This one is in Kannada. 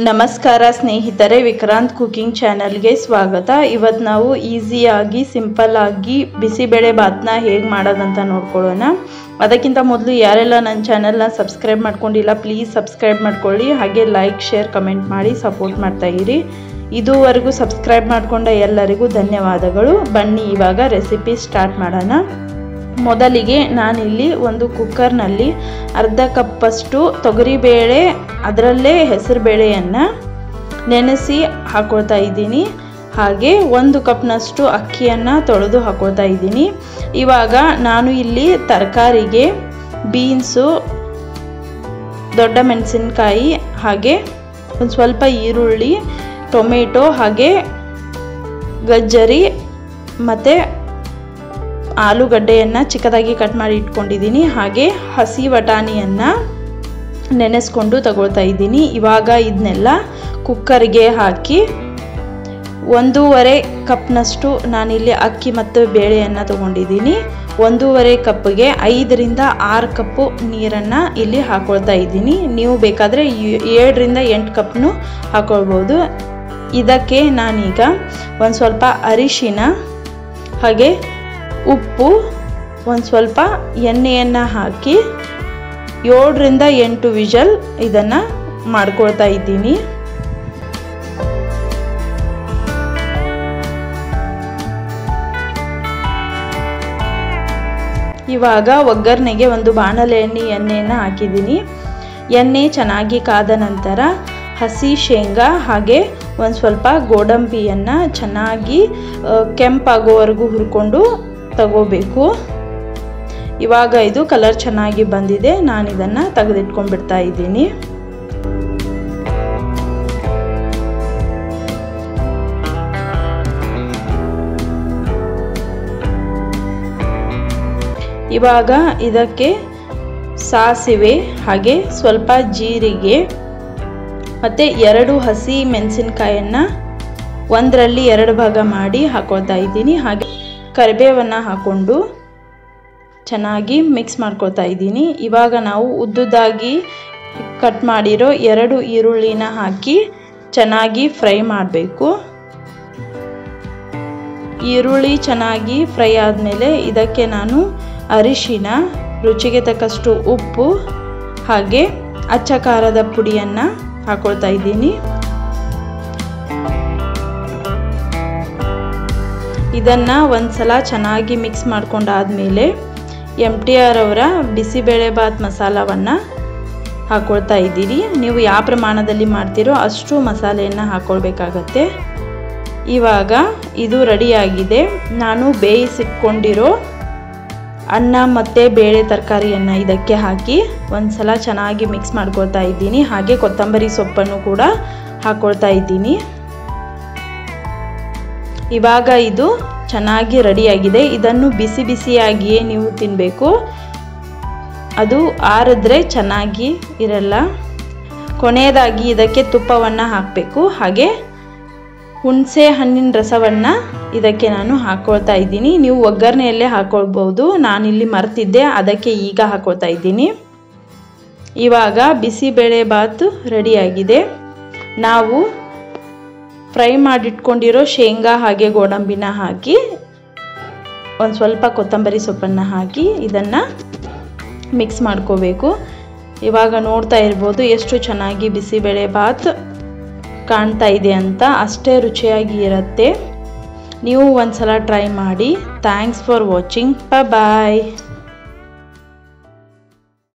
ನಮಸ್ಕಾರ ಸ್ನೇಹಿತರೆ, ವಿಕ್ರಾಂತ್ ಕುಕಿಂಗ್ ಚಾನೆಲ್ಗೆ ಸ್ವಾಗತ. ಇವತ್ತು ನಾವು ಈಸಿಯಾಗಿ ಸಿಂಪಲ್ ಆಗಿ ಬಿಸಿಬೇಳೆ ಬಾತ್ನ ಹೇಗೆ ಮಾಡೋದಂತ ನೋಡ್ಕೊಳ್ಳೋಣ. ಅದಕ್ಕಿಂತ ಮೊದಲು ಯಾರೆಲ್ಲ ನನ್ನ ಚಾನೆಲ್ನ ಸಬ್ಸ್ಕ್ರೈಬ್ ಮಾಡ್ಕೊಂಡಿಲ್ಲ ಪ್ಲೀಸ್ ಸಬ್ಸ್ಕ್ರೈಬ್ ಮಾಡ್ಕೊಳ್ಳಿ. ಹಾಗೆ ಲೈಕ್ ಶೇರ್ ಕಮೆಂಟ್ ಮಾಡಿ ಸಪೋರ್ಟ್ ಮಾಡ್ತಾ ಇರಿ. ಇದುವರೆಗೂ ಸಬ್ಸ್ಕ್ರೈಬ್ ಮಾಡ್ಕೊಂಡ ಎಲ್ಲರಿಗೂ ಧನ್ಯವಾದಗಳು. ಬನ್ನಿ ಇವಾಗ ರೆಸಿಪಿ ಸ್ಟಾರ್ಟ್ ಮಾಡೋಣ. ಮೊದಲಿಗೆ ನಾನಿಲ್ಲಿ ಒಂದು ಕುಕ್ಕರ್ನಲ್ಲಿ ಅರ್ಧ ಕಪ್ಪಷ್ಟು ತೊಗರಿಬೇಳೆ, ಅದರಲ್ಲೇ ಹೆಸರು ಬೇಳೆಯನ್ನು ನೆನೆಸಿ ಹಾಕೊಳ್ತಾ ಇದ್ದೀನಿ. ಹಾಗೆ 1 ಕಪ್ನಷ್ಟು ಅಕ್ಕಿಯನ್ನು ತೊಳೆದು ಹಾಕೊಳ್ತಾ ಇದ್ದೀನಿ. ಇವಾಗ ನಾನು ಇಲ್ಲಿ ತರಕಾರಿಗೆ ಬೀನ್ಸು, ದೊಡ್ಡ ಮೆಣಸಿನಕಾಯಿ, ಹಾಗೆ ಒಂದು ಸ್ವಲ್ಪ ಈರುಳ್ಳಿ, ಟೊಮೆಟೊ, ಹಾಗೆ ಗಜ್ಜರಿ ಮತ್ತು ಆಲೂಗಡ್ಡೆಯನ್ನು ಚಿಕ್ಕದಾಗಿ ಕಟ್ ಮಾಡಿ ಇಟ್ಕೊಂಡಿದ್ದೀನಿ. ಹಾಗೆ ಹಸಿ ಬಟಾಣಿಯನ್ನು ನೆನೆಸ್ಕೊಂಡು ತಗೊಳ್ತಾ ಇದ್ದೀನಿ. ಇವಾಗ ಇದನ್ನೆಲ್ಲ ಕುಕ್ಕರ್ಗೆ ಹಾಕಿ 1.5 ಕಪ್ನಷ್ಟು ನಾನಿಲ್ಲಿ ಅಕ್ಕಿ ಮತ್ತು ಬೇಳೆಯನ್ನು ತಗೊಂಡಿದ್ದೀನಿ. 1.5 ಕಪ್ಗೆ 5 ರಿಂದ 6 ಕಪ್ಪು ನೀರನ್ನು ಇಲ್ಲಿ ಹಾಕೊಳ್ತಾ ಇದ್ದೀನಿ. ನೀವು ಬೇಕಾದರೆ 7 ರಿಂದ 8 ಕಪ್ನು ಹಾಕೊಳ್ಬೋದು. ಇದಕ್ಕೆ ನಾನೀಗ ಒಂದು ಸ್ವಲ್ಪ ಅರಿಶಿನ, ಹಾಗೆ ಉಪ್ಪು, ಒಂದು ಸ್ವಲ್ಪ ಎಣ್ಣೆಯನ್ನು ಹಾಕಿ 7 ರಿಂದ 8 ವಿಷಲ್ ಇದನ್ನು ಮಾಡ್ಕೊಳ್ತಾ ಇದ್ದೀನಿ. ಇವಾಗ ಒಗ್ಗರಣೆಗೆ ಒಂದು ಬಾಣಲೆ ಎಣ್ಣೆಯನ್ನು ಹಾಕಿದ್ದೀನಿ. ಎಣ್ಣೆ ಚೆನ್ನಾಗಿ ಕಾದ ನಂತರ ಹಸಿ ಶೇಂಗಾ ಹಾಗೆ ಒಂದು ಸ್ವಲ್ಪ ಗೋಡಂಬಿಯನ್ನು ಚೆನ್ನಾಗಿ ಕೆಂಪಾಗೋವರೆಗೂ ಹುರ್ಕೊಂಡು ತಗೋಬೇಕು. ಇವಾಗ ಇದು ಕಲರ್ ಚೆನ್ನಾಗಿ ಬಂದಿದೆ. ನಾನು ಇದನ್ನು ತೆಗೆದಿಟ್ಕೊಂಡ್ಬಿಡ್ತಾ ಇದ್ದೀನಿ. ಇವಾಗ ಇದಕ್ಕೆ ಸಾಸಿವೆ, ಹಾಗೆ ಸ್ವಲ್ಪ ಜೀರಿಗೆ ಮತ್ತು 2 ಹಸಿ ಮೆಣಸಿನಕಾಯನ್ನು 1ರಲ್ಲಿ 2 ಭಾಗ ಮಾಡಿ ಹಾಕೊಳ್ತಾ ಇದ್ದೀನಿ. ಹಾಗೆ ಕರಿಬೇವನ್ನು ಹಾಕ್ಕೊಂಡು ಚೆನ್ನಾಗಿ ಮಿಕ್ಸ್ ಮಾಡ್ಕೊಳ್ತಾ ಇದ್ದೀನಿ. ಇವಾಗ ನಾವು ಉದ್ದುದಾಗಿ ಕಟ್ ಮಾಡಿರೋ 2 ಈರುಳ್ಳಿನ ಹಾಕಿ ಚೆನ್ನಾಗಿ ಫ್ರೈ ಮಾಡಬೇಕು. ಈರುಳ್ಳಿ ಚೆನ್ನಾಗಿ ಫ್ರೈ ಆದಮೇಲೆ ಇದಕ್ಕೆ ನಾನು ಅರಿಶಿನ, ರುಚಿಗೆ ತಕ್ಕಷ್ಟು ಉಪ್ಪು, ಹಾಗೆ ಅಚ್ಚ ಖಾರದ ಪುಡಿಯನ್ನು ಹಾಕೊಳ್ತಾ ಇದ್ದೀನಿ. ಇದನ್ನು ಒಂದ್ಸಲ ಚೆನ್ನಾಗಿ ಮಿಕ್ಸ್ ಮಾಡ್ಕೊಂಡಾದ್ಮೇಲೆ MTR ಅವರ ಬಿಸಿಬೇಳೆ ಬಾತ್ ಮಸಾಲವನ್ನು ಹಾಕೊಳ್ತಾ ಇದ್ದೀರಿ. ನೀವು ಯಾವ ಪ್ರಮಾಣದಲ್ಲಿ ಮಾಡ್ತೀರೋ ಅಷ್ಟು ಮಸಾಲೆಯನ್ನು ಹಾಕ್ಕೊಳ್ಬೇಕಾಗತ್ತೆ. ಇವಾಗ ಇದು ರೆಡಿಯಾಗಿದೆ. ನಾನು ಬೇಯಿಸಿಟ್ಕೊಂಡಿರೋ ಅನ್ನ ಮತ್ತು ಬೇಳೆ ತರಕಾರಿಯನ್ನು ಇದಕ್ಕೆ ಹಾಕಿ ಒಂದ್ಸಲ ಚೆನ್ನಾಗಿ ಮಿಕ್ಸ್ ಮಾಡ್ಕೊಳ್ತಾ ಇದ್ದೀನಿ. ಹಾಗೆ ಕೊತ್ತಂಬರಿ ಸೊಪ್ಪನ್ನು ಕೂಡ ಹಾಕ್ಕೊಳ್ತಾ ಇದ್ದೀನಿ. ಇವಾಗ ಇದು ಚೆನ್ನಾಗಿ ರೆಡಿಯಾಗಿದೆ. ಇದನ್ನು ಬಿಸಿ ಬಿಸಿಯಾಗಿಯೇ ನೀವು ತಿನ್ನಬೇಕು. ಅದು ಆರಿದ್ರೆ ಚೆನ್ನಾಗಿ ಇರಲ್ಲ. ಕೊನೆಯದಾಗಿ ಇದಕ್ಕೆ ತುಪ್ಪವನ್ನು ಹಾಕಬೇಕು. ಹಾಗೆ ಹುಣಸೆ ಹಣ್ಣಿನ ರಸವನ್ನು ಇದಕ್ಕೆ ನಾನು ಹಾಕ್ಕೊಳ್ತಾ ಇದ್ದೀನಿ. ನೀವು ಒಗ್ಗರಣೆಯಲ್ಲೇ ಹಾಕ್ಕೊಳ್ಬೋದು. ನಾನಿಲ್ಲಿ ಮರ್ತಿದ್ದೆ, ಅದಕ್ಕೆ ಈಗ ಹಾಕ್ಕೊಳ್ತಾ ಇದ್ದೀನಿ. ಇವಾಗ ಬಿಸಿಬೇಳೆ ಬಾತ್ ರೆಡಿಯಾಗಿದೆ. ನಾವು ಫ್ರೈ ಮಾಡಿಟ್ಕೊಂಡಿರೋ ಶೇಂಗಾ ಹಾಗೆ ಗೋಡಂಬಿನ ಹಾಕಿ ಒಂದು ಸ್ವಲ್ಪ ಕೊತ್ತಂಬರಿ ಸೊಪ್ಪನ್ನು ಹಾಕಿ ಇದನ್ನು ಮಿಕ್ಸ್ ಮಾಡ್ಕೋಬೇಕು. ಇವಾಗ ನೋಡ್ತಾ ಇರ್ಬೋದು ಎಷ್ಟು ಚೆನ್ನಾಗಿ ಬಿಸಿಬೇಳೆ ಬಾತ್ ಕಾಣ್ತಾ ಇದೆ ಅಂತ. ಅಷ್ಟೇ ರುಚಿಯಾಗಿ ಇರುತ್ತೆ. ನೀವು ಒಂದ್ಸಲ ಟ್ರೈ ಮಾಡಿ. Thanks for watching. ಬಾಯ್.